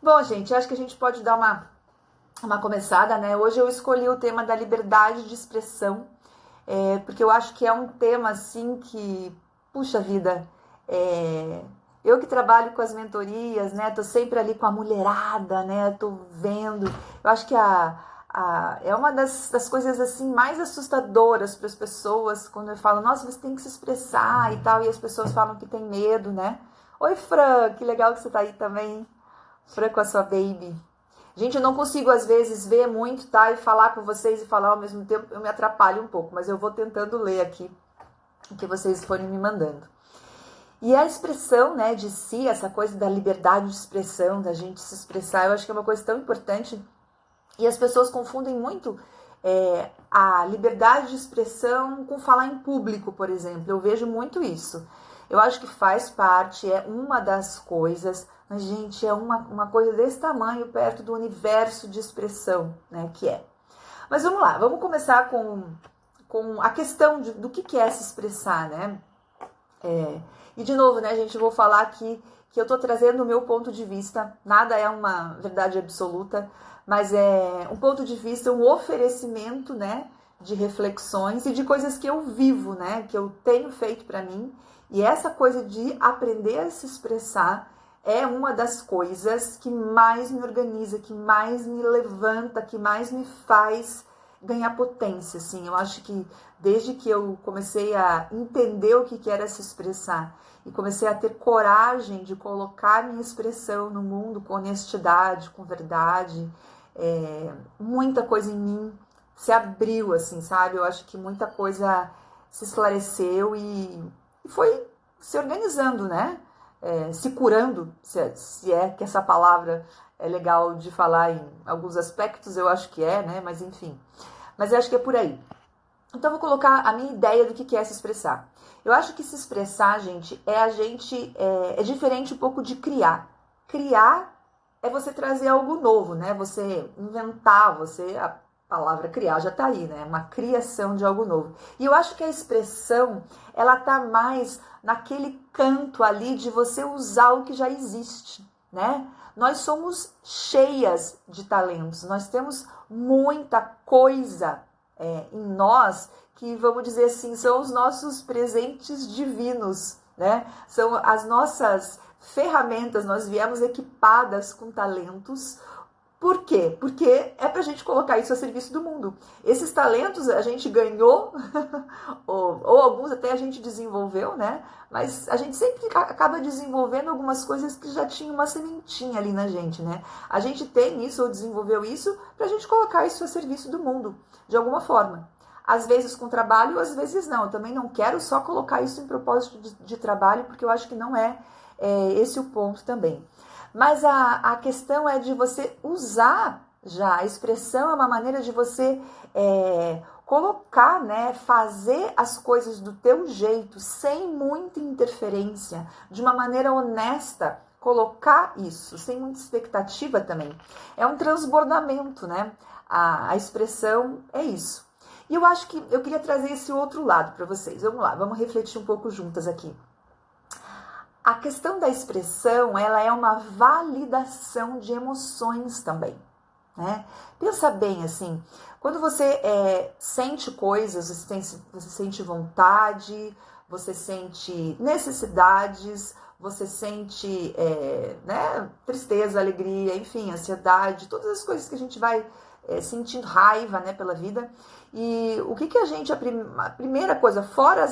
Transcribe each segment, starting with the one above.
Bom, gente, acho que a gente pode dar uma começada, né? Hoje eu escolhi o tema da liberdade de expressão, porque eu acho que é um tema, assim, que, puxa vida, é, eu que trabalho com as mentorias, né? Tô sempre ali com a mulherada, né? Tô vendo. Eu acho que é uma das coisas, assim, mais assustadoras para as pessoas, quando eu falo, nossa, você tem que se expressar e tal, e as pessoas falam que tem medo, né? Oi, Fran, que legal que você tá aí também. Fran com a sua baby. Gente, eu não consigo às vezes ver muito, tá? E falar com vocês e falar ao mesmo tempo, eu me atrapalho um pouco, mas eu vou tentando ler aqui o que vocês forem me mandando. E a expressão, né, de si, essa coisa da liberdade de expressão, da gente se expressar, eu acho que é uma coisa tão importante. E as pessoas confundem muito a liberdade de expressão com falar em público, por exemplo. Eu vejo muito isso. Eu acho que faz parte, é uma das coisas, mas, gente, é uma coisa desse tamanho perto do universo de expressão, né, que é. Mas vamos lá, vamos começar com a questão do que é se expressar, né? E de novo, né, gente, eu vou falar aqui que eu estou trazendo o meu ponto de vista, nada é uma verdade absoluta, mas é um ponto de vista, um oferecimento, né, de reflexões e de coisas que eu vivo, né, que eu tenho feito para mim. E essa coisa de aprender a se expressar é uma das coisas que mais me organiza, que mais me levanta, que mais me faz ganhar potência, assim. Eu acho que desde que eu comecei a entender o que era se expressar e comecei a ter coragem de colocar minha expressão no mundo com honestidade, com verdade, muita coisa em mim se abriu, assim, sabe? Eu acho que muita coisa se esclareceu e foi se organizando, né? Se curando, se é que essa palavra é legal de falar em alguns aspectos, eu acho que é, né? Mas enfim. Mas eu acho que é por aí. Então, eu vou colocar a minha ideia do que é se expressar. Eu acho que se expressar, gente, é diferente um pouco de criar. Criar é você trazer algo novo, né? Você inventar, a palavra criar já tá aí, né? Uma criação de algo novo. E eu acho que a expressão, ela tá mais naquele canto ali de você usar o que já existe, né? Nós somos cheias de talentos, nós temos muita coisa em nós que, vamos dizer assim, são os nossos presentes divinos, né? São as nossas ferramentas, nós viemos equipadas com talentos. Por quê? Porque é para a gente colocar isso a serviço do mundo. Esses talentos a gente ganhou, ou alguns até a gente desenvolveu, né? Mas a gente sempre acaba desenvolvendo algumas coisas que já tinham uma sementinha ali na gente, né? A gente tem isso ou desenvolveu isso para a gente colocar isso a serviço do mundo, de alguma forma. Às vezes com trabalho, às vezes não. Eu também não quero só colocar isso em propósito de trabalho, porque eu acho que não é esse o ponto também. Mas a questão é de você usar já. A expressão é uma maneira de você colocar, né, fazer as coisas do teu jeito, sem muita interferência, de uma maneira honesta, colocar isso, sem muita expectativa também. É um transbordamento, né? A expressão é isso. E eu acho que eu queria trazer esse outro lado para vocês. Vamos lá, vamos refletir um pouco juntas aqui. A questão da expressão, ela é uma validação de emoções também, né? Pensa bem, assim, quando você sente coisas, você sente vontade, você sente necessidades, você sente né, tristeza, alegria, enfim, ansiedade, todas as coisas que a gente vai sentindo raiva, né, pela vida. E o que a gente, a primeira coisa, fora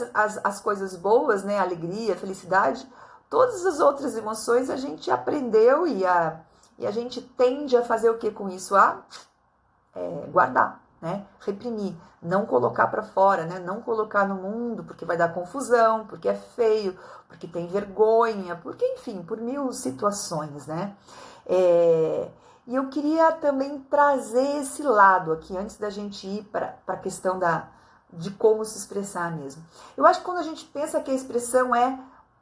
as coisas boas, né, alegria, felicidade, todas as outras emoções a gente aprendeu e a gente tende a fazer o que com isso? Guardar, né? Reprimir, não colocar para fora, né? Não colocar no mundo, porque vai dar confusão, porque é feio, porque tem vergonha, porque, enfim, por mil situações, né? E eu queria também trazer esse lado aqui, antes da gente ir para a questão de como se expressar mesmo. Eu acho que quando a gente pensa que a expressão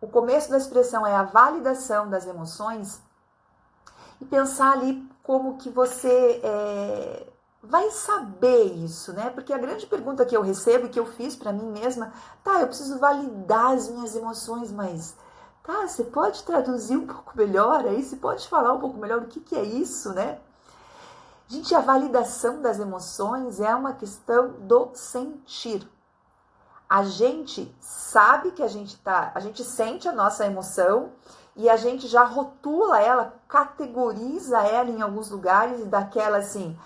o começo da expressão é a validação das emoções, e pensar ali como que você vai saber isso, né? Porque a grande pergunta que eu recebo e que eu fiz para mim mesma, tá, eu preciso validar as minhas emoções, mas Tá, você pode traduzir um pouco melhor aí? Você pode falar um pouco melhor o que é isso, né? Gente, a validação das emoções é uma questão do sentir. A gente sabe que a gente sente a nossa emoção e a gente já rotula ela, categoriza ela em alguns lugares e daquela assim,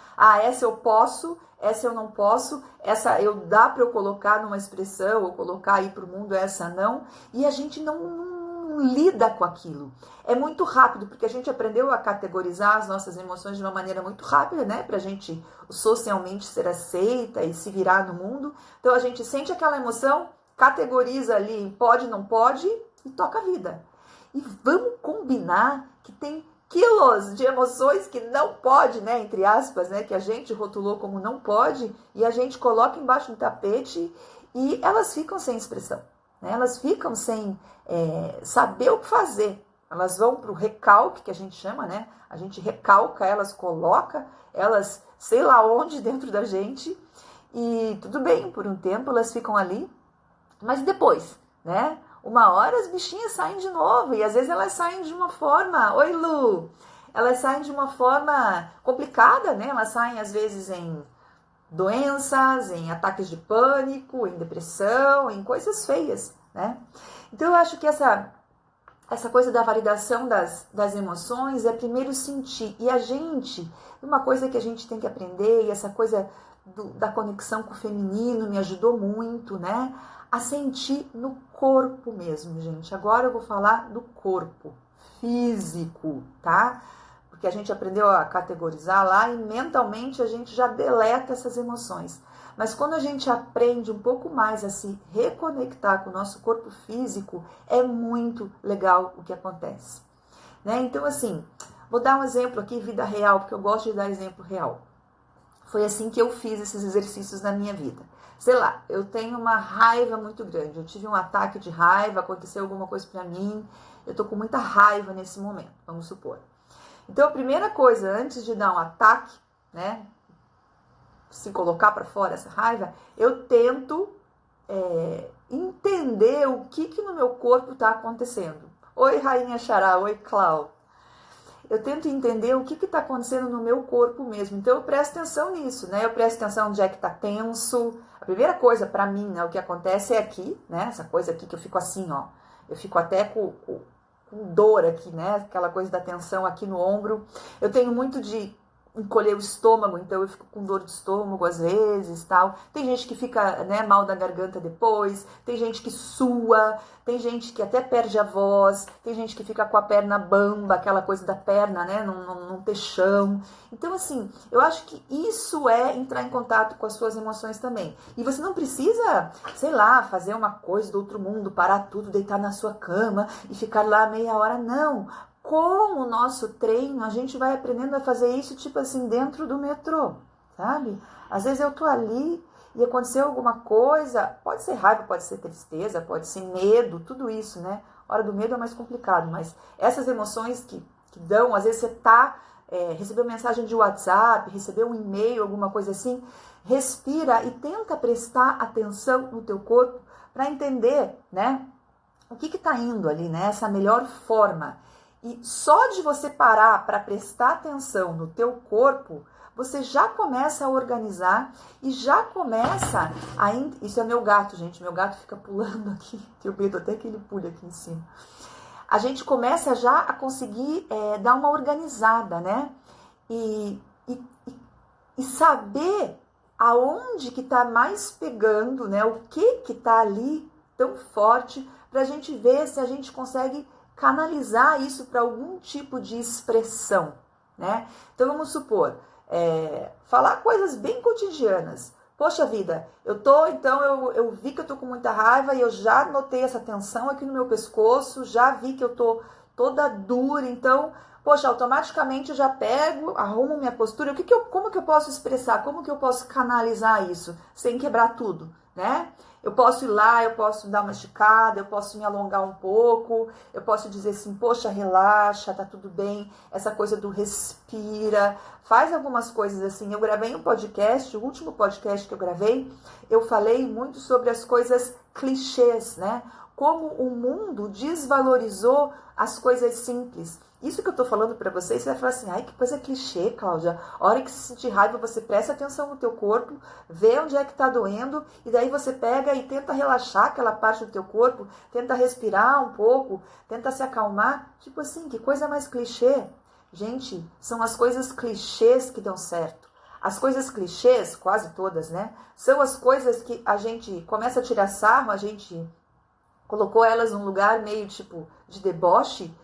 essa eu posso, essa eu não posso, essa dá para eu colocar numa expressão ou colocar aí para o mundo, essa não, e a gente não lida com aquilo. É muito rápido, porque a gente aprendeu a categorizar as nossas emoções de uma maneira muito rápida, né? Pra gente socialmente ser aceita e se virar no mundo. Então a gente sente aquela emoção, categoriza ali, pode, não pode, e toca a vida. E vamos combinar que tem quilos de emoções que não pode, né? Entre aspas, né? Que a gente rotulou como não pode, e a gente coloca embaixo do tapete e elas ficam sem expressão. Elas ficam sem saber o que fazer. Elas vão para o recalque, que a gente chama, né? A gente recalca elas, coloca elas, sei lá onde, dentro da gente. E tudo bem, por um tempo elas ficam ali. Mas depois, né? Uma hora as bichinhas saem de novo. E às vezes elas saem de uma forma... Oi, Lu! Elas saem de uma forma complicada, né? Elas saem às vezes em doenças, em ataques de pânico, em depressão, em coisas feias, né? Então eu acho que essa coisa da validação das emoções é primeiro sentir. E a gente, uma coisa que a gente tem que aprender, e essa coisa da conexão com o feminino me ajudou muito, né? A sentir no corpo mesmo, gente. Agora eu vou falar do corpo físico, tá? Porque a gente aprendeu a categorizar lá e mentalmente a gente já deleta essas emoções. Mas quando a gente aprende um pouco mais a se reconectar com o nosso corpo físico, é muito legal o que acontece, né? Então, assim, vou dar um exemplo aqui, vida real, porque eu gosto de dar exemplo real. Foi assim que eu fiz esses exercícios na minha vida. Sei lá, eu tenho uma raiva muito grande, eu tive um ataque de raiva, aconteceu alguma coisa pra mim, eu tô com muita raiva nesse momento, vamos supor. Então, a primeira coisa, antes de dar um ataque, né, se colocar para fora essa raiva, eu tento entender o que no meu corpo está acontecendo. Oi, Rainha Xará, oi, Clau. Eu tento entender o que está acontecendo no meu corpo mesmo. Então, eu presto atenção nisso, né? Eu presto atenção onde é que está tenso. A primeira coisa, para mim, né, o que acontece é aqui, né? Essa coisa aqui que eu fico assim, ó. Eu fico até com dor aqui, né? Aquela coisa da tensão aqui no ombro. Eu tenho muito de encolher o estômago, então eu fico com dor de estômago às vezes, tal. Tem gente que fica, né, mal da garganta depois, tem gente que sua, tem gente que até perde a voz, tem gente que fica com a perna bamba, aquela coisa da perna, né, não ter chão. Então, assim, eu acho que isso é entrar em contato com as suas emoções também. E você não precisa, sei lá, fazer uma coisa do outro mundo, parar tudo, deitar na sua cama e ficar lá meia hora, não. Com o nosso treino, a gente vai aprendendo a fazer isso, tipo assim, dentro do metrô, sabe? Às vezes eu tô ali e aconteceu alguma coisa, pode ser raiva, pode ser tristeza, pode ser medo, tudo isso, né? A hora do medo é mais complicado, mas essas emoções que dão, às vezes você recebeu mensagem de WhatsApp, recebeu um e-mail, alguma coisa assim, respira e tenta prestar atenção no teu corpo para entender, né? O que tá indo ali, né? Essa melhor forma. E só de você parar para prestar atenção no teu corpo, você já começa a organizar e já começa a... Isso é meu gato, gente. Meu gato fica pulando aqui. Tenho medo até que ele pule aqui em cima. A gente começa já a conseguir dar uma organizada, né? E saber aonde que tá mais pegando, né? O que tá ali tão forte, para a gente ver se a gente consegue canalizar isso para algum tipo de expressão, né? Então, vamos supor, falar coisas bem cotidianas. Poxa vida, eu vi que eu tô com muita raiva e eu já notei essa tensão aqui no meu pescoço, já vi que eu tô toda dura, então, poxa, automaticamente eu já pego, arrumo minha postura, como que eu posso expressar, como que eu posso canalizar isso, sem quebrar tudo, né? Eu posso ir lá, eu posso dar uma esticada, eu posso me alongar um pouco, eu posso dizer assim, poxa, relaxa, tá tudo bem, essa coisa do respira, faz algumas coisas assim. Eu gravei um podcast, o último podcast que eu gravei, eu falei muito sobre as coisas clichês, né? como o mundo desvalorizou as coisas simples. Isso que eu tô falando para vocês, você vai falar assim, ai, que coisa clichê, Cláudia. A hora que você sentir raiva, você presta atenção no teu corpo, vê onde é que tá doendo, e daí você pega e tenta relaxar aquela parte do teu corpo, tenta respirar um pouco, tenta se acalmar. Tipo assim, que coisa mais clichê. Gente, são as coisas clichês que dão certo. As coisas clichês, quase todas, né? São as coisas que a gente começa a tirar sarro, a gente colocou elas num lugar meio tipo de deboche,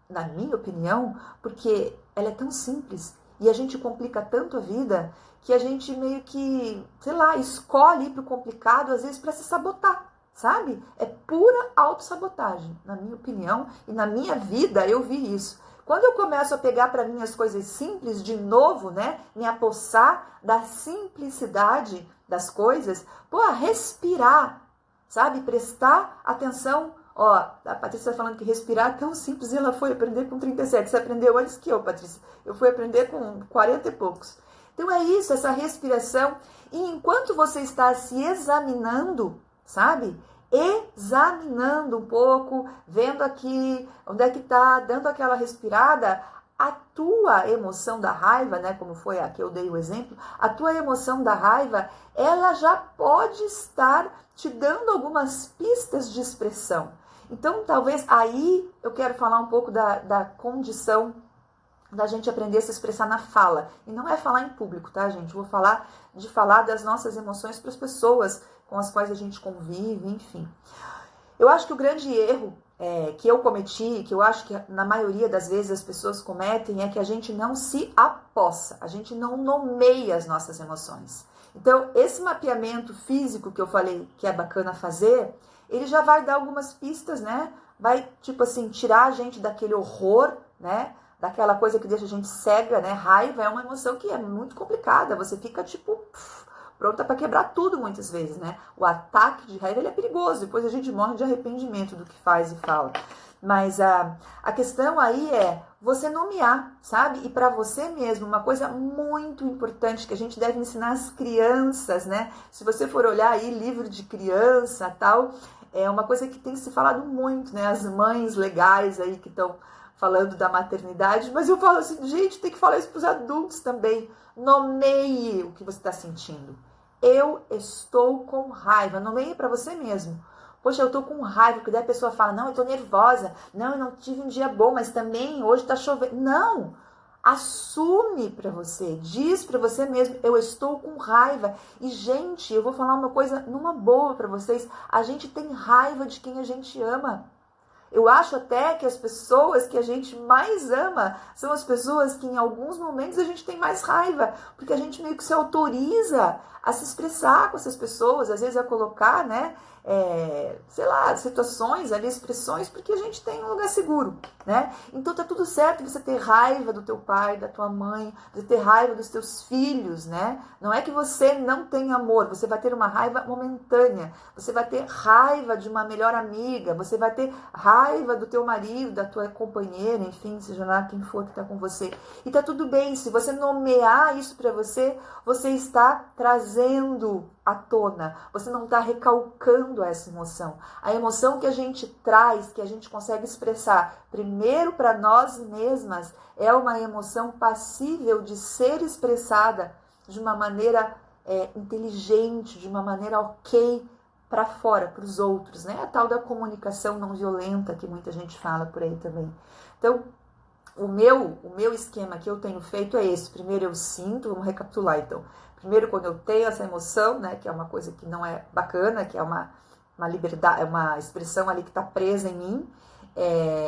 na minha opinião, porque ela é tão simples e a gente complica tanto a vida que a gente meio que, sei lá, escolhe ir pro complicado às vezes para se sabotar, sabe? É pura autossabotagem, na minha opinião, e na minha vida eu vi isso. Quando eu começo a pegar para mim as coisas simples de novo, né, me apossar da simplicidade das coisas, pô, respirar, sabe? Prestar atenção. Ó, a Patrícia está falando que respirar é tão simples e ela foi aprender com 37. Você aprendeu antes que eu, Patrícia. Eu fui aprender com 40 e poucos. Então é isso, essa respiração. E enquanto você está se examinando, sabe? Examinando um pouco, vendo aqui onde é que está, dando aquela respirada, a tua emoção da raiva, né, como foi a que eu dei o exemplo, a tua emoção da raiva, ela já pode estar te dando algumas pistas de expressão. Então, talvez aí eu quero falar um pouco da condição da gente aprender a se expressar na fala. E não é falar em público, tá, gente? Eu vou falar de falar das nossas emoções para as pessoas com as quais a gente convive, enfim. Eu acho que o grande erro que eu cometi, que eu acho que na maioria das vezes as pessoas cometem, é que a gente não se apossa, a gente não nomeia as nossas emoções. Então, esse mapeamento físico que eu falei que é bacana fazer, ele já vai dar algumas pistas, né? Vai, tipo assim, tirar a gente daquele horror, né? Daquela coisa que deixa a gente cega, né? Raiva é uma emoção que é muito complicada, você fica tipo pronta para quebrar tudo muitas vezes, né? O ataque de raiva ele é perigoso, depois a gente morre de arrependimento do que faz e fala. Mas a questão aí é você nomear, sabe? E para você mesmo, uma coisa muito importante que a gente deve ensinar às crianças, né? Se você for olhar aí livro de criança tal, é uma coisa que tem se falado muito, né? As mães legais aí que estão falando da maternidade, mas eu falo assim, gente, tem que falar isso para os adultos também. Nomeie o que você está sentindo. Eu estou com raiva. Nomeie para você mesmo. Poxa, eu tô com raiva, porque daí a pessoa fala, não, eu tô nervosa, não, eu não tive um dia bom, mas também hoje tá chovendo. Não! Assume para você, diz para você mesmo, eu estou com raiva. E, gente, eu vou falar uma coisa numa boa para vocês, a gente tem raiva de quem a gente ama. Eu acho até que as pessoas que a gente mais ama são as pessoas que em alguns momentos a gente tem mais raiva, porque a gente meio que se autoriza a se expressar com essas pessoas, às vezes a colocar, né, sei lá, situações ali, expressões, porque a gente tem um lugar seguro, né? Então tá tudo certo você ter raiva do teu pai, da tua mãe, você ter raiva dos teus filhos, né? Não é que você não tem amor, você vai ter uma raiva momentânea, você vai ter raiva de uma melhor amiga, você vai ter raiva do teu marido, da tua companheira, enfim, seja lá quem for que tá com você. E tá tudo bem, se você nomear isso para você, você está trazendo à tona, você não está recalcando essa emoção. A emoção que a gente traz, que a gente consegue expressar primeiro para nós mesmas, é uma emoção passível de ser expressada de uma maneira inteligente, de uma maneira ok para fora, para os outros, né? A tal da comunicação não violenta que muita gente fala por aí também. Então, o meu esquema que eu tenho feito é esse. Primeiro eu sinto, vamos recapitular então. Primeiro, quando eu tenho essa emoção, né, que é uma coisa que não é bacana, que é uma liberdade, é uma expressão ali que está presa em mim,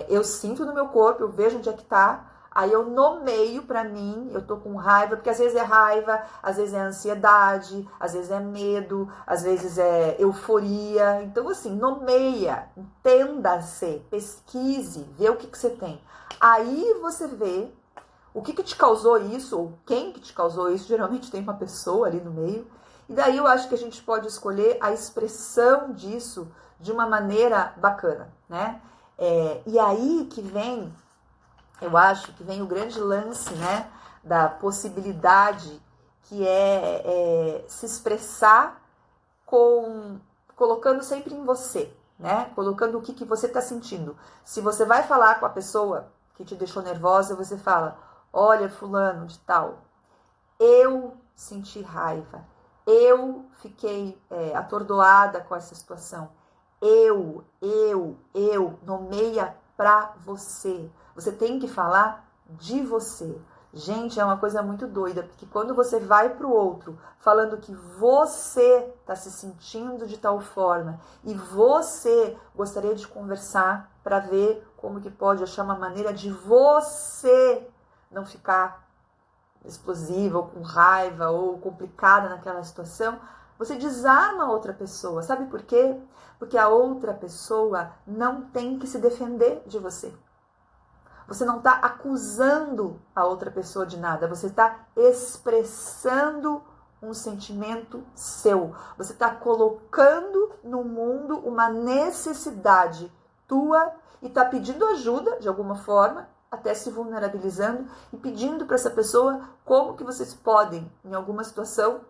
eu sinto no meu corpo, eu vejo onde é que está, aí eu nomeio para mim, eu tô com raiva, porque às vezes é raiva, às vezes é ansiedade, às vezes é medo, às vezes é euforia. Então, assim, nomeia, entenda-se, pesquise, vê o que você tem. Aí você vê o que te causou isso, ou quem que te causou isso, geralmente tem uma pessoa ali no meio, e daí eu acho que a gente pode escolher a expressão disso de uma maneira bacana, né? E aí que vem, eu acho que vem o grande lance, né, da possibilidade que é se expressar colocando sempre em você, né? Colocando o que você está sentindo. Se você vai falar com a pessoa que te deixou nervosa, você fala: olha, fulano de tal, eu senti raiva, eu fiquei atordoada com essa situação. Nomeia pra você. Você tem que falar de você. Gente, é uma coisa muito doida, porque quando você vai pro outro falando que você tá se sentindo de tal forma e você gostaria de conversar para ver como que pode achar uma maneira de você não ficar explosiva ou com raiva ou complicada naquela situação, você desarma a outra pessoa. Sabe por quê? Porque a outra pessoa não tem que se defender de você. Você não está acusando a outra pessoa de nada, você está expressando um sentimento seu. Você está colocando no mundo uma necessidade tua e está pedindo ajuda de alguma forma, até se vulnerabilizando e pedindo para essa pessoa como que vocês podem, em alguma situação,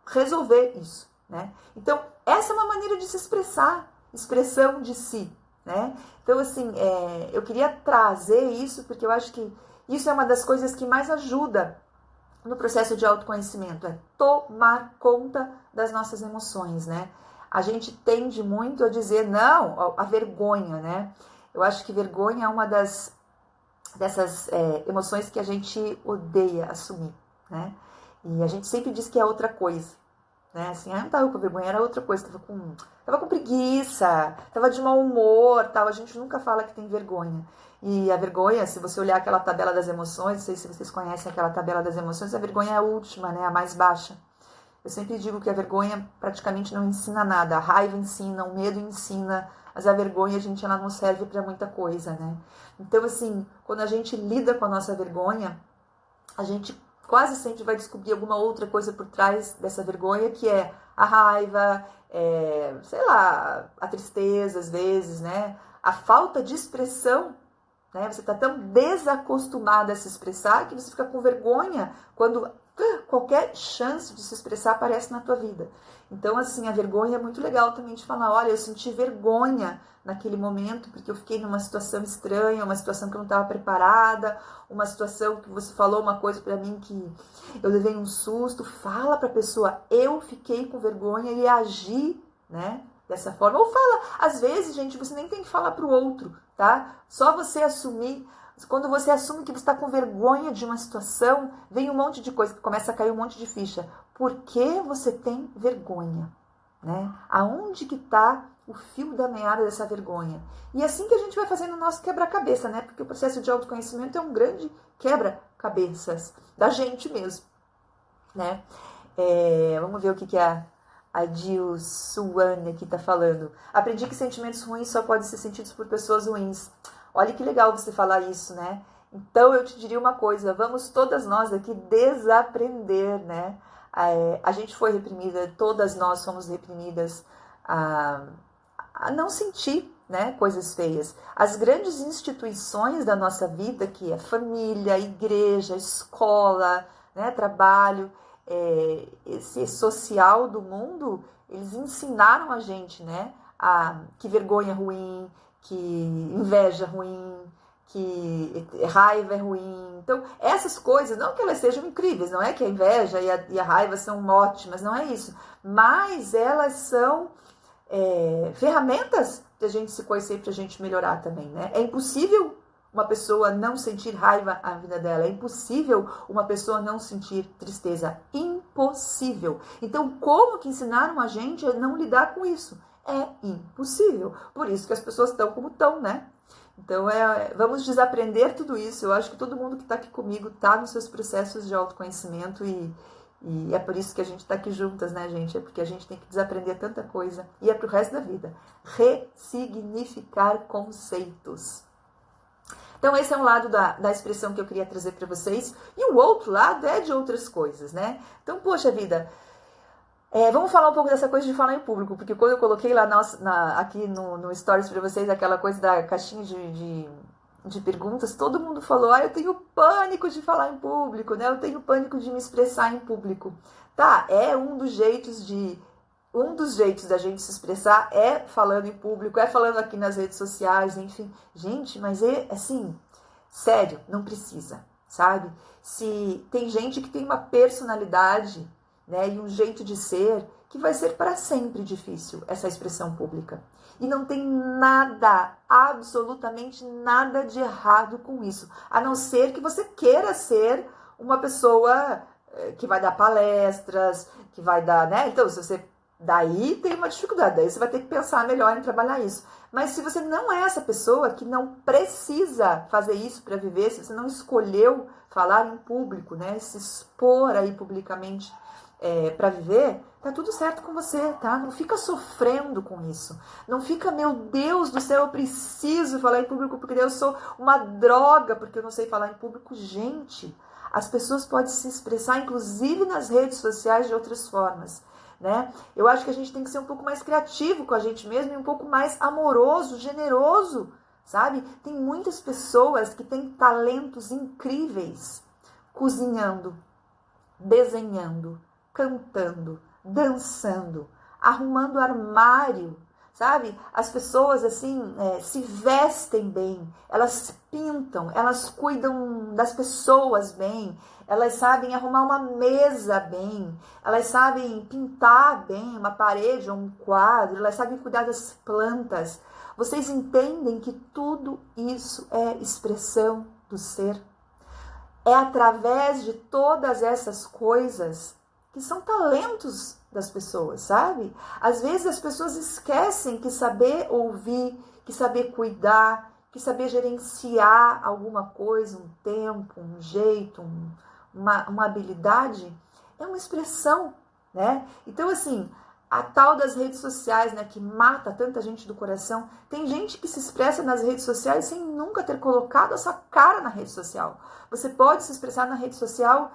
resolver isso, né? Então, essa é uma maneira de se expressar, expressão de si, né? Então, assim, eu queria trazer isso porque eu acho que isso é uma das coisas que mais ajuda no processo de autoconhecimento, é tomar conta das nossas emoções, né? A gente tende muito a dizer não, a vergonha, né? Eu acho que vergonha é uma dessas emoções que a gente odeia assumir, né? E a gente sempre diz que é outra coisa, né? Assim, eu não tava com vergonha, era outra coisa, tava com preguiça, tava de mau humor, tal. A gente nunca fala que tem vergonha. E a vergonha, se você olhar aquela tabela das emoções, não sei se vocês conhecem aquela tabela das emoções, a vergonha é a última, né? A mais baixa. Eu sempre digo que a vergonha praticamente não ensina nada. A raiva ensina, o medo ensina, mas a vergonha, ela não serve para muita coisa, né? Então, assim, quando a gente lida com a nossa vergonha, a gente quase sempre vai descobrir alguma outra coisa por trás dessa vergonha, que é a raiva, sei lá, a tristeza às vezes, né? A falta de expressão, né? Você está tão desacostumada a se expressar que você fica com vergonha quando qualquer chance de se expressar aparece na tua vida. Então, assim, a vergonha é muito legal também de falar, olha, eu senti vergonha naquele momento porque eu fiquei numa situação estranha, uma situação que eu não estava preparada, uma situação que você falou uma coisa para mim que eu levei um susto. Fala para a pessoa, eu fiquei com vergonha e agi, né, dessa forma. Ou fala, às vezes, gente, você nem tem que falar para o outro, tá? Só você assumir. Quando você assume que você está com vergonha de uma situação, vem um monte de coisa, começa a cair um monte de ficha. Por que você tem vergonha? Né? Aonde que está o fio da meada dessa vergonha? E assim que a gente vai fazendo o nosso quebra-cabeça, né? Porque o processo de autoconhecimento é um grande quebra-cabeças da gente mesmo, né? Vamos ver o que a Dil Suane aqui está falando. Aprendi que sentimentos ruins só podem ser sentidos por pessoas ruins. Olha que legal você falar isso, né? Então eu te diria uma coisa, vamos todas nós aqui desaprender, né? A gente foi reprimida, todas nós somos reprimidas a não sentir, né, coisas feias. As grandes instituições da nossa vida, que é família, igreja, escola, né, trabalho, esse social do mundo, eles ensinaram a gente, né, que vergonha é ruim, que inveja é ruim, que raiva é ruim. Então, essas coisas, não que elas sejam incríveis, não é que a inveja e a raiva são ótimas, não é isso. Mas elas são ferramentas de a gente se conhecer, para a gente melhorar também, né? É impossível uma pessoa não sentir raiva na vida dela, é impossível uma pessoa não sentir tristeza, impossível. Então, como que ensinaram a gente a não lidar com isso? É impossível. Por isso que as pessoas estão como estão, né? Então, vamos desaprender tudo isso. Eu acho que todo mundo que está aqui comigo está nos seus processos de autoconhecimento e é por isso que a gente está aqui juntas, né, gente? É porque a gente tem que desaprender tanta coisa e é pro resto da vida. Ressignificar conceitos. Então, esse é um lado da expressão que eu queria trazer para vocês. E o outro lado é de outras coisas, né? Então, poxa vida, vamos falar um pouco dessa coisa de falar em público, porque quando eu coloquei lá aqui no Stories para vocês aquela coisa da caixinha de perguntas, todo mundo falou, eu tenho pânico de falar em público, né? Eu tenho pânico de me expressar em público. Tá, é um dos jeitos de um dos jeitos da gente se expressar é falando em público, é falando aqui nas redes sociais, enfim. Gente, mas é assim, sério, não precisa, sabe? Se tem gente que tem uma personalidade, né, e um jeito de ser que vai ser para sempre difícil essa expressão pública. E não tem nada, absolutamente nada de errado com isso, a não ser que você queira ser uma pessoa que vai dar palestras, que vai dar, né? Então, se você daí tem uma dificuldade, daí você vai ter que pensar melhor em trabalhar isso. Mas se você não é essa pessoa que não precisa fazer isso para viver, se você não escolheu falar em público, né, se expor aí publicamente para viver, tá tudo certo com você, tá? Não fica sofrendo com isso. Não fica, meu Deus do céu, eu preciso falar em público porque eu sou uma droga porque eu não sei falar em público. Gente, as pessoas podem se expressar, inclusive nas redes sociais, de outras formas. Né? Eu acho que a gente tem que ser um pouco mais criativo com a gente mesmo e um pouco mais amoroso, generoso, sabe? Tem muitas pessoas que têm talentos incríveis cozinhando, desenhando, cantando, dançando, arrumando armário, sabe? As pessoas assim se vestem bem, elas pintam, elas cuidam das pessoas bem, elas sabem arrumar uma mesa bem, elas sabem pintar bem uma parede ou um quadro, elas sabem cuidar das plantas. Vocês entendem que tudo isso é expressão do ser? É através de todas essas coisas que são talentos das pessoas, sabe? Às vezes as pessoas esquecem que saber ouvir, que saber cuidar, que saber gerenciar alguma coisa, um tempo, um jeito, uma habilidade, é uma expressão, né? Então, assim, a tal das redes sociais, né, que mata tanta gente do coração, tem gente que se expressa nas redes sociais sem nunca ter colocado a sua cara na rede social. Você pode se expressar na rede social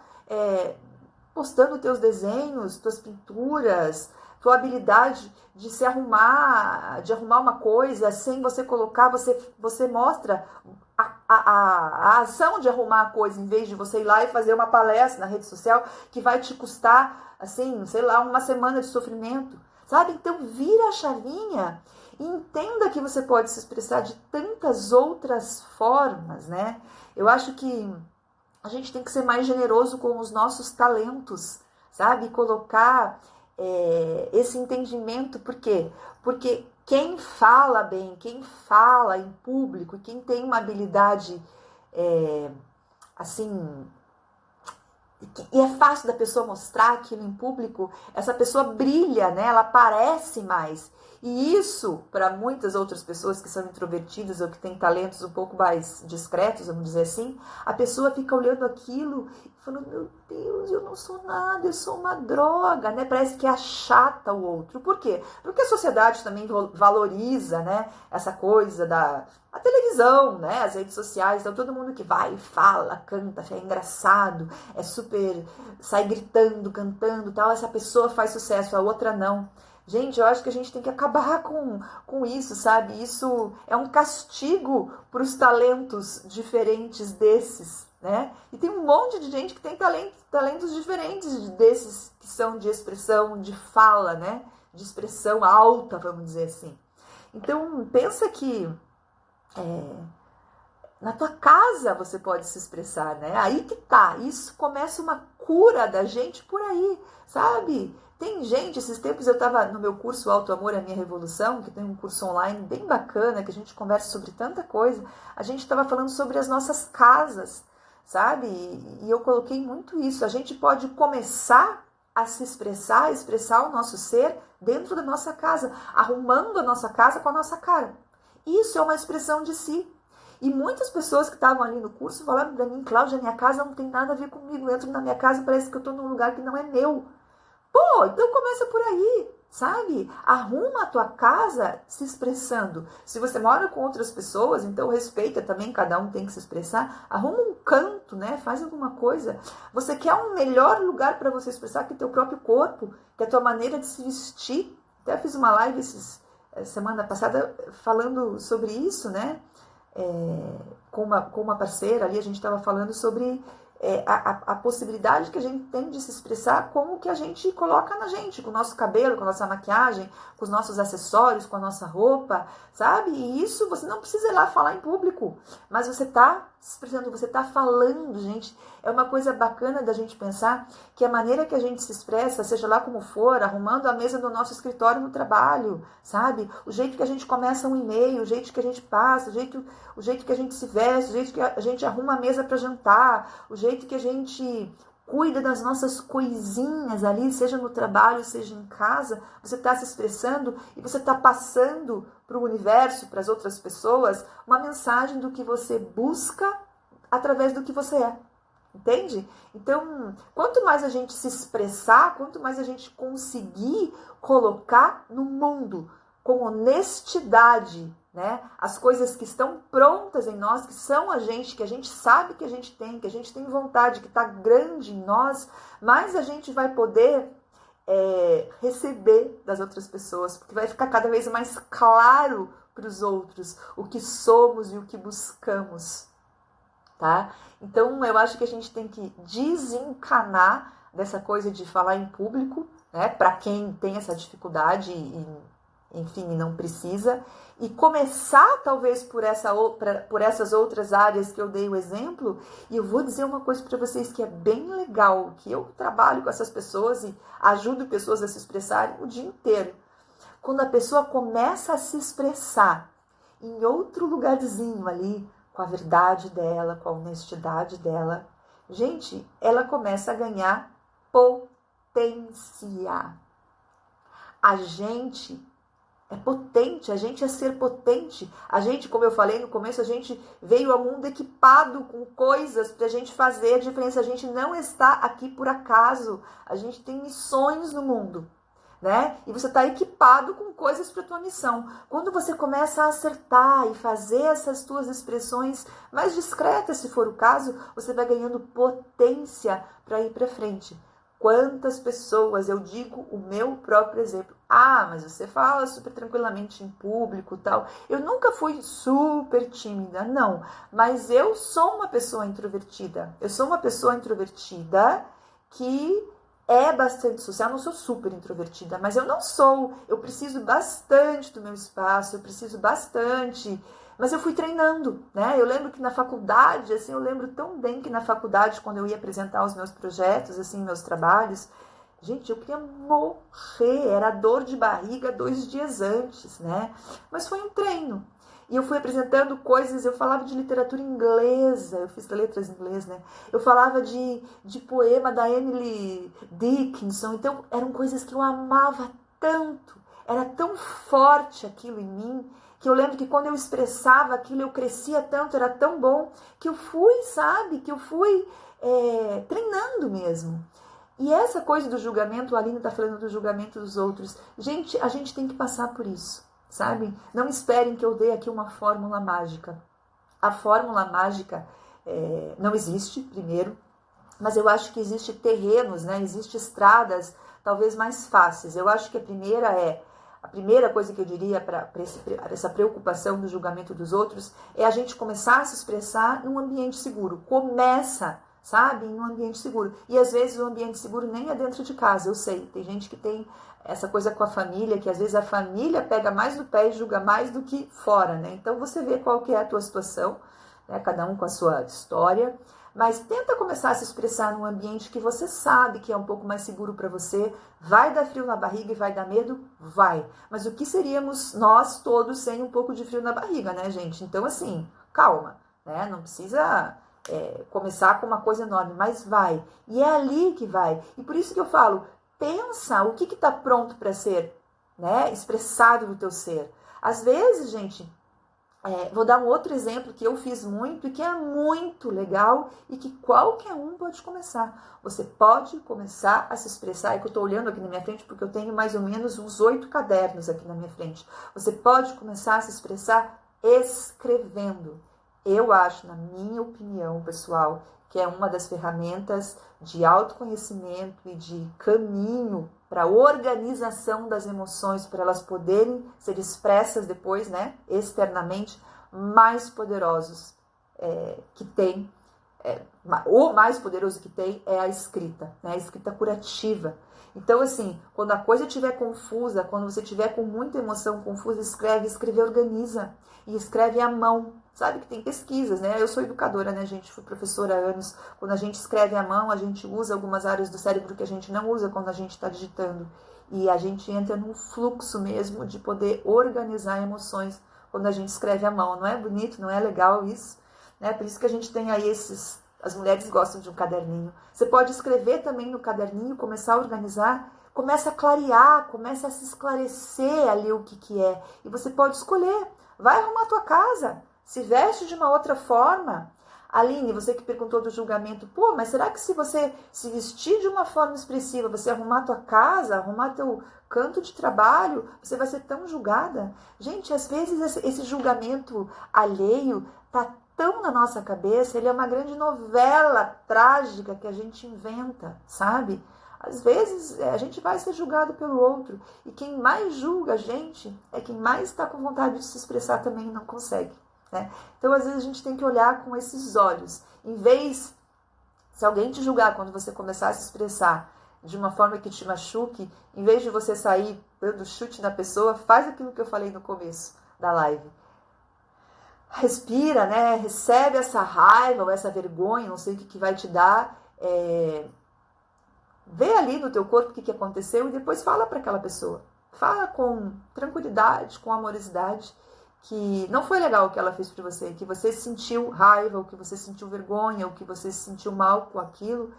postando teus desenhos, tuas pinturas, tua habilidade de se arrumar, de arrumar uma coisa sem você colocar, você mostra a ação de arrumar a coisa, em vez de você ir lá e fazer uma palestra na rede social que vai te custar, assim, sei lá, uma semana de sofrimento, sabe? Então vira a chavinha e entenda que você pode se expressar de tantas outras formas, né? Eu acho que a gente tem que ser mais generoso com os nossos talentos, sabe? Colocar esse entendimento. Por quê? Porque quem fala bem, quem fala em público, quem tem uma habilidade assim, e é fácil da pessoa mostrar aquilo em público, essa pessoa brilha, né? Ela aparece mais. E isso, para muitas outras pessoas que são introvertidas ou que têm talentos um pouco mais discretos, vamos dizer assim, a pessoa fica olhando aquilo e falando, meu Deus, eu não sou nada, eu sou uma droga, né? Parece que achata o outro. Por quê? Porque a sociedade também valoriza, né, essa coisa a televisão, né, as redes sociais, então todo mundo que vai, fala, canta, é engraçado, é super, sai gritando, cantando, tal, essa pessoa faz sucesso, a outra não. Gente, eu acho que a gente tem que acabar com isso, sabe? Isso é um castigo para os talentos diferentes desses, né? E tem um monte de gente que tem talentos diferentes desses que são de expressão, de fala, né? De expressão alta, vamos dizer assim. Então, pensa que na tua casa você pode se expressar, né? Aí que tá, isso começa uma cura da gente por aí, sabe? Tem gente, esses tempos eu tava no meu curso Auto Amor é a Minha Revolução, que tem um curso online bem bacana, que a gente conversa sobre tanta coisa. A gente tava falando sobre as nossas casas, sabe? E eu coloquei muito isso. A gente pode começar a se expressar o nosso ser dentro da nossa casa, arrumando a nossa casa com a nossa cara. Isso é uma expressão de si. E muitas pessoas que estavam ali no curso falaram para mim, Cláudia, minha casa não tem nada a ver comigo. Eu entro na minha casa e parece que eu estou num lugar que não é meu. Pô, então começa por aí, sabe? Arruma a tua casa se expressando. Se você mora com outras pessoas, então respeita também, cada um tem que se expressar. Arruma um canto, né? Faz alguma coisa. Você quer um melhor lugar para você expressar que teu próprio corpo, que a tua maneira de se vestir. Até fiz uma live semana passada falando sobre isso, né? Com uma parceira ali, a gente estava falando sobre a possibilidade que a gente tem de se expressar com o que a gente coloca na gente, com o nosso cabelo, com a nossa maquiagem, com os nossos acessórios, com a nossa roupa, sabe? E isso você não precisa ir lá falar em público, mas você está se expressando, você está falando, gente. É uma coisa bacana da gente pensar que a maneira que a gente se expressa, seja lá como for, arrumando a mesa do nosso escritório no trabalho, sabe? O jeito que a gente começa um e-mail, o jeito que a gente passa, o jeito que a gente se veste, o jeito que a gente arruma a mesa para jantar, o jeito que a gente cuida das nossas coisinhas ali, seja no trabalho, seja em casa, você está se expressando e você está passando para o universo, para as outras pessoas, uma mensagem do que você busca através do que você é. Entende? Então, quanto mais a gente se expressar, quanto mais a gente conseguir colocar no mundo com honestidade, né, as coisas que estão prontas em nós, que são a gente, que a gente sabe que a gente tem vontade, que está grande em nós, mais a gente vai poder receber das outras pessoas, porque vai ficar cada vez mais claro para os outros o que somos e o que buscamos. Tá? Então, eu acho que a gente tem que desencanar dessa coisa de falar em público, né? Para quem tem essa dificuldade e, enfim, não precisa, e começar talvez por essas outras áreas que eu dei o exemplo. E eu vou dizer uma coisa para vocês que é bem legal, que eu trabalho com essas pessoas e ajudo pessoas a se expressarem o dia inteiro. Quando a pessoa começa a se expressar em outro lugarzinho ali, com a verdade dela, com a honestidade dela, gente, ela começa a ganhar potência. A gente é potente, a gente é ser potente. A gente, como eu falei no começo, a gente veio ao mundo equipado com coisas para a gente fazer a diferença. A gente não está aqui por acaso. A gente tem missões no mundo. Né? E você está equipado com coisas para a tua missão. Quando você começa a acertar e fazer essas tuas expressões mais discretas, se for o caso, você vai ganhando potência para ir para frente. Quantas pessoas, eu digo o meu próprio exemplo, mas você fala super tranquilamente em público e tal. Eu nunca fui super tímida, não, mas eu sou uma pessoa introvertida. Eu sou uma pessoa introvertida que é bastante social, não sou super introvertida, mas eu não sou, eu preciso bastante do meu espaço, eu preciso bastante, mas eu fui treinando, né? Eu lembro que na faculdade, assim, eu lembro tão bem que na faculdade, quando eu ia apresentar os meus projetos, assim, meus trabalhos, gente, eu queria morrer, era dor de barriga 2 dias antes, né? Mas foi um treino. E eu fui apresentando coisas, eu falava de literatura inglesa, eu fiz letras em inglês, né? Eu falava de poema da Emily Dickinson, então eram coisas que eu amava tanto, era tão forte aquilo em mim, que eu lembro que quando eu expressava aquilo, eu crescia tanto, era tão bom, que eu fui, sabe, que eu fui treinando mesmo. E essa coisa do julgamento, a Aline está falando do julgamento dos outros, gente, a gente tem que passar por isso. Sabe? Não esperem que eu dê aqui uma fórmula mágica. A fórmula mágica não existe, primeiro, mas eu acho que existem terrenos, né? Existem estradas talvez mais fáceis. Eu acho que a primeira coisa que eu diria para essa preocupação do julgamento dos outros é a gente começar a se expressar num ambiente seguro. Começa, sabe? Em um ambiente seguro. E às vezes o ambiente seguro nem é dentro de casa, eu sei. Tem gente que tem essa coisa com a família, que às vezes a família pega mais no pé e julga mais do que fora, né? Então você vê qual que é a tua situação, né? Cada um com a sua história, mas tenta começar a se expressar num ambiente que você sabe que é um pouco mais seguro para você. Vai dar frio na barriga e vai dar medo? Vai. Mas o que seríamos nós todos sem um pouco de frio na barriga, né, gente? Então, assim, calma, né? Não precisa começar com uma coisa enorme, mas vai. E é ali que vai. E por isso que eu falo, pensa o que está pronto para ser, né, expressado no teu ser. Às vezes, gente, vou dar um outro exemplo que eu fiz muito e que é muito legal e que qualquer um pode começar. Você pode começar a se expressar, é que eu estou olhando aqui na minha frente porque eu tenho mais ou menos uns 8 cadernos aqui na minha frente. Você pode começar a se expressar escrevendo. Eu acho, na minha opinião, pessoal, que é uma das ferramentas de autoconhecimento e de caminho para a organização das emoções, para elas poderem ser expressas depois, né, externamente, mais poderosos que tem o mais poderoso que tem é a escrita, né? A escrita curativa. Então, assim, quando a coisa estiver confusa, quando você estiver com muita emoção confusa, escrever organiza. E escreve à mão. Sabe que tem pesquisas, né? Eu sou educadora, né, gente? Fui professora há anos. Quando a gente escreve à mão, a gente usa algumas áreas do cérebro que a gente não usa quando a gente está digitando. E a gente entra num fluxo mesmo de poder organizar emoções quando a gente escreve à mão. Não é bonito? Não é legal isso? Né? Por isso que a gente tem aí as mulheres gostam de um caderninho. Você pode escrever também no caderninho, começar a organizar, começa a clarear, começa a se esclarecer ali o que é. E você pode escolher. Vai arrumar a tua casa, se veste de uma outra forma. Aline, você que perguntou do julgamento, pô, mas será que se você se vestir de uma forma expressiva, você arrumar a tua casa, arrumar teu canto de trabalho, você vai ser tão julgada? Gente, às vezes esse julgamento alheio tá tão na nossa cabeça, ele é uma grande novela trágica que a gente inventa, sabe? Às vezes a gente vai ser julgado pelo outro, e quem mais julga a gente é quem mais está com vontade de se expressar também e não consegue, né? Então, às vezes a gente tem que olhar com esses olhos, em vez, se alguém te julgar quando você começar a se expressar de uma forma que te machuque, em vez de você sair dando chute na pessoa, faz aquilo que eu falei no começo da live. Respira, né? Recebe essa raiva ou essa vergonha, não sei o que vai te dar. Vê ali no teu corpo o que aconteceu e depois fala para aquela pessoa. Fala com tranquilidade, com amorosidade, que não foi legal o que ela fez para você, que você sentiu raiva, ou que você sentiu vergonha, ou que você se sentiu mal com aquilo.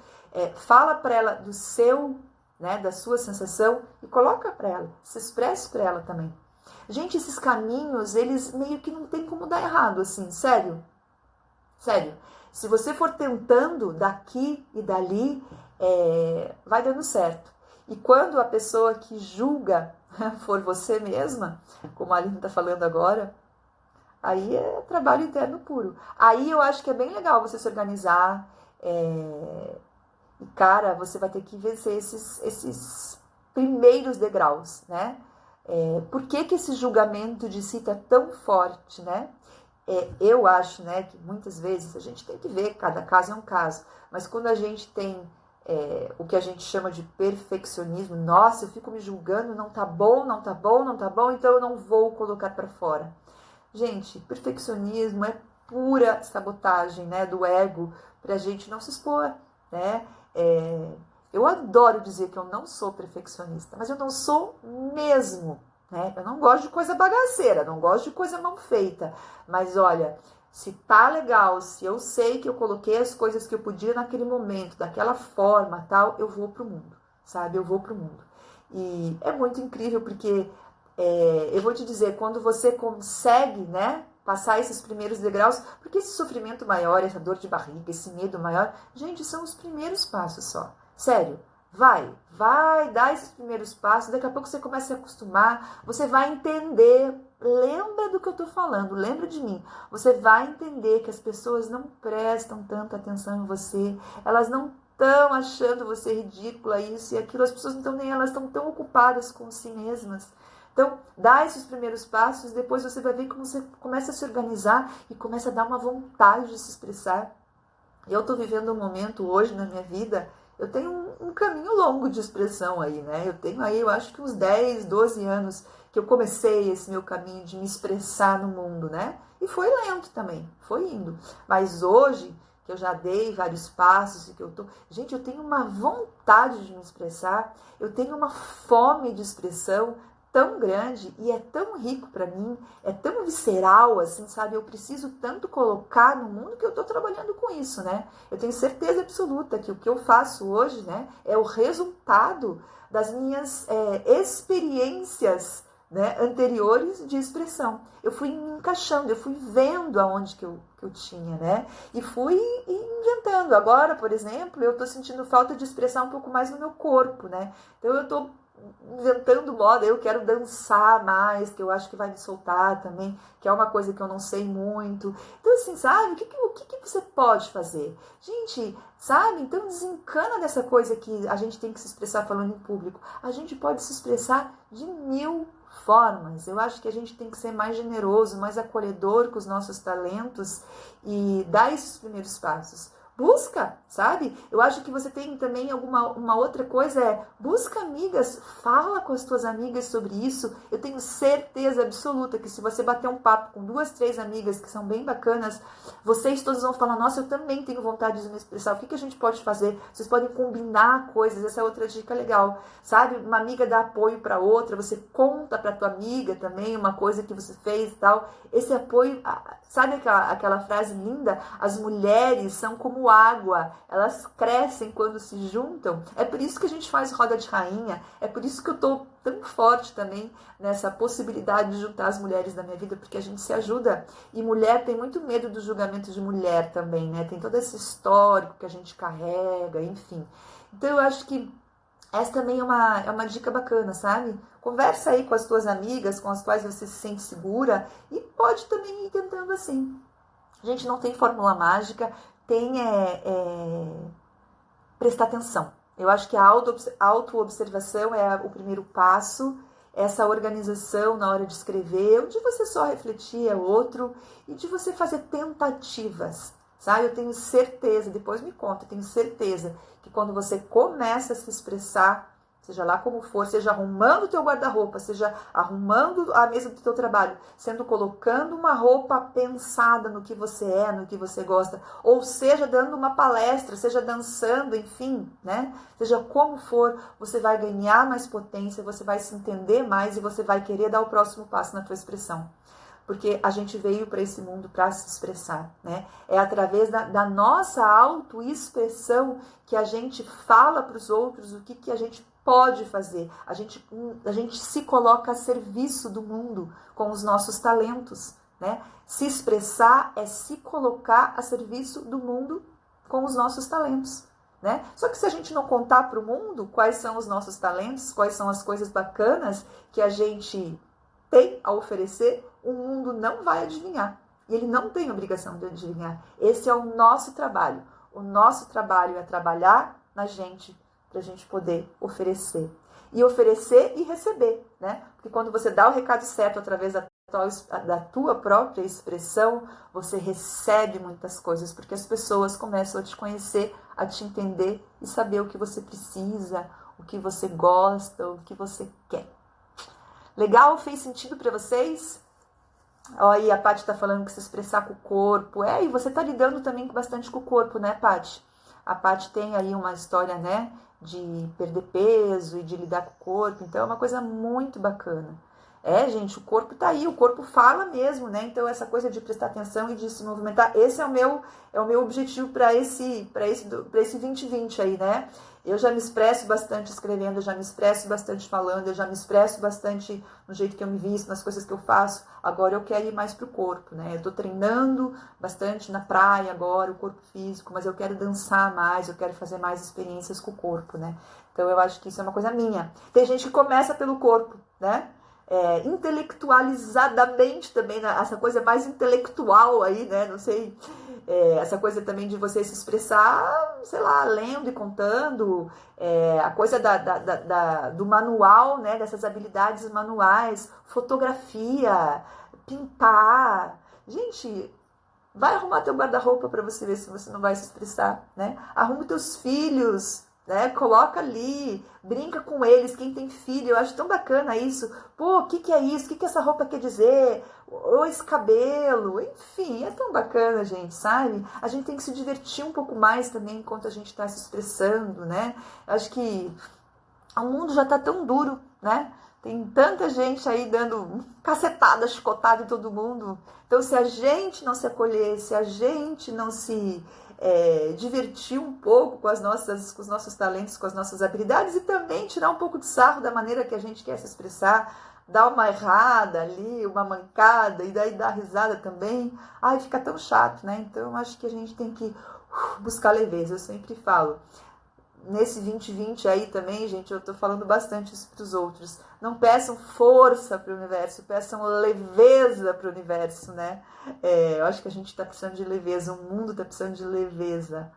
Fala para ela do seu, né, da sua sensação e coloca para ela, se expresse para ela também. Gente, esses caminhos, eles meio que não tem como dar errado, assim, sério. Sério. Se você for tentando daqui e dali, vai dando certo. E quando a pessoa que julga for você mesma, como a Aline está falando agora, aí é trabalho interno puro. Aí eu acho que é bem legal você se organizar. E, cara, você vai ter que vencer esses primeiros degraus, né? Por que esse julgamento de si tá tão forte, né? Eu acho, né, que muitas vezes a gente tem que ver, cada caso é um caso, mas quando a gente tem o que a gente chama de perfeccionismo, nossa, eu fico me julgando, não tá bom, não tá bom, não tá bom, então eu não vou colocar para fora. Gente, perfeccionismo é pura sabotagem, né, do ego, pra gente não se expor, né? Eu adoro dizer que eu não sou perfeccionista, mas eu não sou mesmo, né? Eu não gosto de coisa bagaceira, não gosto de coisa mal feita, mas olha, se tá legal, se eu sei que eu coloquei as coisas que eu podia naquele momento, daquela forma, tal, eu vou pro mundo, sabe? Eu vou pro mundo. E é muito incrível porque eu vou te dizer, quando você consegue, né, passar esses primeiros degraus, porque esse sofrimento maior, essa dor de barriga, esse medo maior, gente, são os primeiros passos só. Sério, vai dar esses primeiros passos, daqui a pouco você começa a se acostumar, você vai entender, lembra do que eu tô falando, lembra de mim, você vai entender que as pessoas não prestam tanta atenção em você, elas não estão achando você ridícula, isso e aquilo, as pessoas não estão nem, elas estão tão ocupadas com si mesmas. Então, dá esses primeiros passos, depois você vai ver como você começa a se organizar e começa a dar uma vontade de se expressar. Eu estou vivendo um momento hoje na minha vida, eu tenho um caminho longo de expressão aí, né? Eu tenho aí, eu acho que uns 10, 12 anos que eu comecei esse meu caminho de me expressar no mundo, né? E foi lento também, foi indo. Mas hoje, que eu já dei vários passos, e que eu tô... Gente, eu tenho uma vontade de me expressar, eu tenho uma fome de expressão tão grande e é tão rico para mim, é tão visceral, assim, sabe? Eu preciso tanto colocar no mundo que eu estou trabalhando com isso, né? Eu tenho certeza absoluta que o que eu faço hoje, né, é o resultado das minhas experiências, né, anteriores de expressão. Eu fui me encaixando, eu fui vendo aonde que eu tinha, né? E fui inventando. Agora, por exemplo, eu estou sentindo falta de expressar um pouco mais no meu corpo, né? Então eu estou inventando moda, eu quero dançar mais, que eu acho que vai me soltar também, que é uma coisa que eu não sei muito. Então, assim, sabe, o que você pode fazer? Gente, sabe, então desencana dessa coisa que a gente tem que se expressar falando em público. A gente pode se expressar de 1000 formas. Eu acho que a gente tem que ser mais generoso, mais acolhedor com os nossos talentos e dar esses primeiros passos. Busca, sabe? Eu acho que você tem também uma outra coisa, busca amigas, fala com as tuas amigas sobre isso. Eu tenho certeza absoluta que se você bater um papo com 2, 3 amigas que são bem bacanas, vocês todos vão falar, nossa, eu também tenho vontade de me expressar, o que a gente pode fazer? Vocês podem combinar coisas, essa é outra dica legal, sabe? Uma amiga dá apoio para outra, você conta para tua amiga também uma coisa que você fez e tal. Esse apoio, sabe aquela frase linda? As mulheres são como água, elas crescem quando se juntam. É por isso que a gente faz roda de rainha, é por isso que eu tô tão forte também nessa possibilidade de juntar as mulheres da minha vida, porque a gente se ajuda. E mulher tem muito medo do julgamento de mulher também, né? Tem todo esse histórico que a gente carrega, enfim. Então eu acho que essa também é uma dica bacana, sabe? Conversa aí com as tuas amigas, com as quais você se sente segura, e pode também ir tentando assim. A gente não tem fórmula mágica, tem prestar atenção. Eu acho que a autoobservação é o primeiro passo, essa organização na hora de escrever, de você só refletir é outro, e de você fazer tentativas, sabe? Eu tenho certeza, depois me conta, eu tenho certeza que quando você começa a se expressar, seja lá como for, seja arrumando o teu guarda-roupa, seja arrumando a mesa do teu trabalho, sendo colocando uma roupa pensada no que você é, no que você gosta, ou seja, dando uma palestra, seja dançando, enfim, né? Seja como for, você vai ganhar mais potência, você vai se entender mais e você vai querer dar o próximo passo na tua expressão. Porque a gente veio para esse mundo para se expressar, né? É através da nossa autoexpressão que a gente fala para os outros o que a gente pode fazer. A gente se coloca a serviço do mundo com os nossos talentos, né? Se expressar é se colocar a serviço do mundo com os nossos talentos, né? Só que se a gente não contar para o mundo quais são os nossos talentos, quais são as coisas bacanas que a gente tem a oferecer, o mundo não vai adivinhar. E ele não tem obrigação de adivinhar. Esse é o nosso trabalho. O nosso trabalho é trabalhar na gente, para a gente poder oferecer. E oferecer e receber, né? Porque quando você dá o recado certo através da tua própria expressão, você recebe muitas coisas, porque as pessoas começam a te conhecer, a te entender e saber o que você precisa, o que você gosta, o que você quer. Legal? Fez sentido para vocês? Ó, e a Paty tá falando que se expressar com o corpo. E você tá lidando também bastante com o corpo, né, Paty? A Paty tem aí uma história, né, de perder peso e de lidar com o corpo. Então é uma coisa muito bacana. Gente, o corpo tá aí, o corpo fala mesmo, né? Então essa coisa de prestar atenção e de se movimentar, esse é o meu objetivo para esse 2020 aí, né? Eu já me expresso bastante escrevendo, eu já me expresso bastante falando, eu já me expresso bastante no jeito que eu me visto, nas coisas que eu faço. Agora eu quero ir mais pro corpo, né? Eu tô treinando bastante na praia agora, o corpo físico, mas eu quero dançar mais, eu quero fazer mais experiências com o corpo, né? Então eu acho que isso é uma coisa minha. Tem gente que começa pelo corpo, né? Intelectualizadamente também, né? Essa coisa mais intelectual aí, né? Não sei, essa coisa também de você se expressar, sei lá, lendo e contando, a coisa do manual, né? Dessas habilidades manuais, fotografia, pintar. Gente, vai arrumar teu guarda-roupa para você ver se você não vai se expressar, né? Arruma teus filhos, né? Coloca ali, brinca com eles, quem tem filho, eu acho tão bacana isso. Pô, o que é isso? O que essa roupa quer dizer? Ou esse cabelo? Enfim, é tão bacana, gente, sabe? A gente tem que se divertir um pouco mais também enquanto a gente está se expressando, né? Acho que o mundo já tá tão duro, né? Tem tanta gente aí dando cacetada, chicotada em todo mundo. Então, se a gente não se acolher, se a gente não se divertir um pouco com os nossos talentos, com as nossas habilidades e também tirar um pouco de sarro da maneira que a gente quer se expressar, dar uma errada ali, uma mancada e daí dar risada também, fica tão chato, né? Então, acho que a gente tem que buscar leveza. Eu sempre falo, nesse 2020 aí também, gente, eu tô falando bastante isso pros outros. Não peçam força pro universo, peçam leveza pro universo, né? Eu acho que a gente tá precisando de leveza, o mundo tá precisando de leveza.